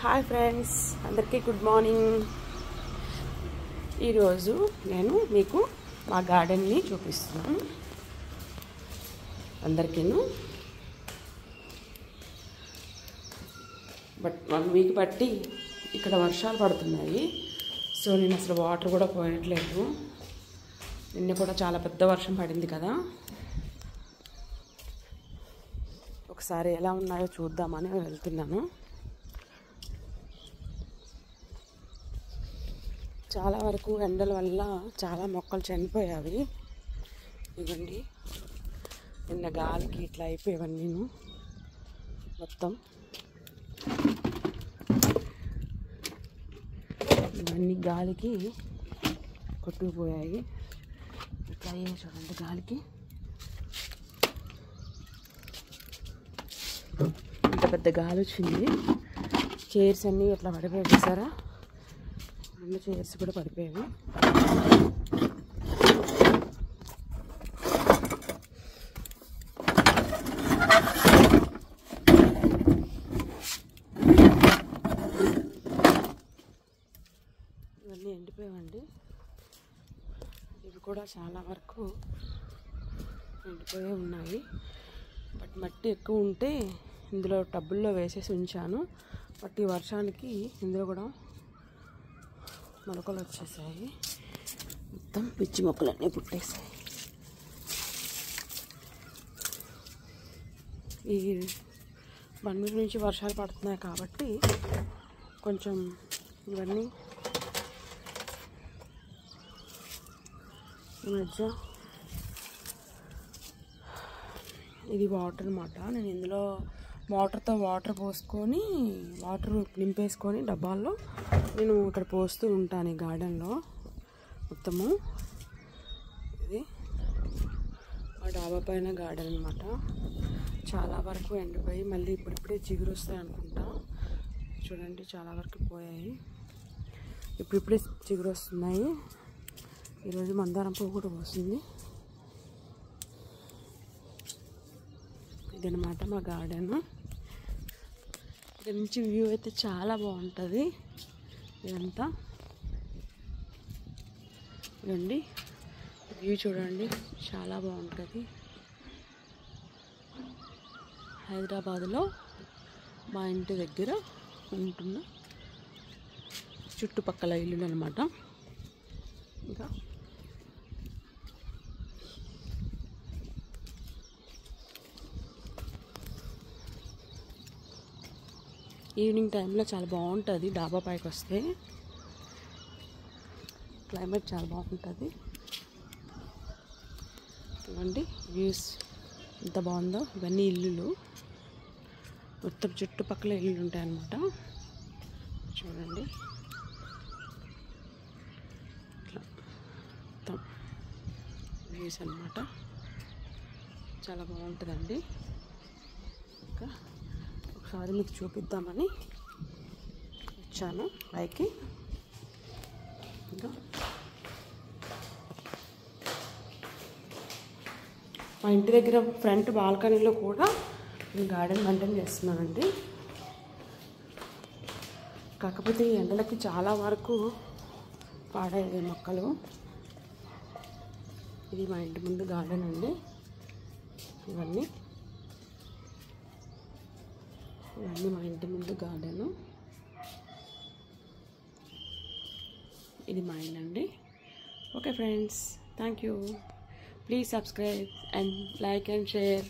Hi friends, అందరికీ good morning. ఈరోజు నేను మీకు మా గార్డెన్ని చూపిస్తున్నాను. అందరికీను బట్ 1 వీక్ బట్టి ఇక్కడ వర్షాలు పడుతున్నాయి. సో నేను అసలు వాటర్ కూడా పోయట్లేదు. నిన్న కూడా చాలా పెద్ద వర్షం పడింది కదా. ఒకసారి ఎలా ఉన్నాయో చూద్దామని వెళ్తున్నాను. చాలా వరకు ఎండల వల్ల చాలా మొక్కలు చనిపోయావి. ఇవ్వండి, నిన్న గాలికి ఇట్లా అయిపోయేవన్నీ మొత్తం. ఇవన్నీ గాలికి కొట్టుకుపోయాయి. ఇట్లా అయ్యాయి చూడండి గాలికి. ఇంత పెద్ద గాలి వచ్చింది. చైర్స్ అన్నీ ఇట్లా పడిపోయి చూసారా. 2 చైర్స్ కూడా పడిపోయాయి. ఇవన్నీ ఎండిపోయావండి. ఇవి కూడా చాలా వరకు ఎండిపోయి ఉన్నాయి. బట్ మట్టి ఎక్కువ ఉంటే ఇందులో టబ్బుల్లో వేసేసి ఉంచాను. బట్ ఈ వర్షానికి ఇందులో కూడా మొలకలు వచ్చేసాయి. మొత్తం పిచ్చి మొక్కలన్నీ పుట్టేసాయి. ఈ 1 వీక్ నుంచి వర్షాలు పడుతున్నాయి కాబట్టి కొంచెం ఇవన్నీ ఈ మధ్య. ఇది వాటర్ అన్నమాట. నేను ఇందులో మోటార్తో వాటర్ పోసుకొని వాటర్ నింపేసుకొని డబ్బాల్లో నేను ఇక్కడ పోస్తూ ఉంటాను. ఈ గార్డెన్లో మొత్తము. ఇది ఆ డాబా పైన గార్డెన్ అనమాట. చాలా వరకు ఎండిపోయి మళ్ళీ ఇప్పుడిప్పుడే చిగురు వస్తాయి అనుకుంటా. చూడండి, చాలా వరకు పోయాయి. ఇప్పుడిప్పుడే చిగురు వస్తున్నాయి. ఈరోజు మందారం పువ్వు కూడా పోస్తుంది. ఇదనమాట మా గార్డెన్. ఇక్కడ నుంచి వ్యూ అయితే చాలా బాగుంటుంది. ఇదంతా రండి, వ్యూ చూడండి, చాలా బాగుంటుంది. హైదరాబాద్లో మా ఇంటి దగ్గర ఉంటున్న చుట్టుపక్కల ఇల్లులు అనమాట. ఇంకా ఈవినింగ్ టైంలో చాలా బాగుంటుంది. డాబా పైకి వస్తే క్లైమేట్ చాలా బాగుంటుంది. చూడండి వ్యూస్ ఎంత బాగుందో. ఇవన్నీ ఇల్లులు, మొత్తం చుట్టుపక్కల ఇల్లులు ఉంటాయన్నమాట. చూడండి ఇట్లా మొత్తం వ్యూస్ అన్నమాట. చాలా బాగుంటుందండి. ఇంకా ఒకసారి మీకు చూపిద్దామని వచ్చాను పైకి. ఇంకా మా ఇంటి దగ్గర ఫ్రంట్ బాల్కనీలో కూడా నేను గార్డెన్ మెయింటైన్ చేస్తున్నానండి. కాకపోతే ఈ ఎండలకి చాలా వరకు పాడయ్యాయి మొక్కలు. ఇది మా ఇంటి ముందు గార్డెన్ అండి. ఇవన్నీ మా ఇంటి ముందు గార్డెను. ఇది మా ఇల్లు అండి. Okay friends, thank you. Please subscribe and like and share.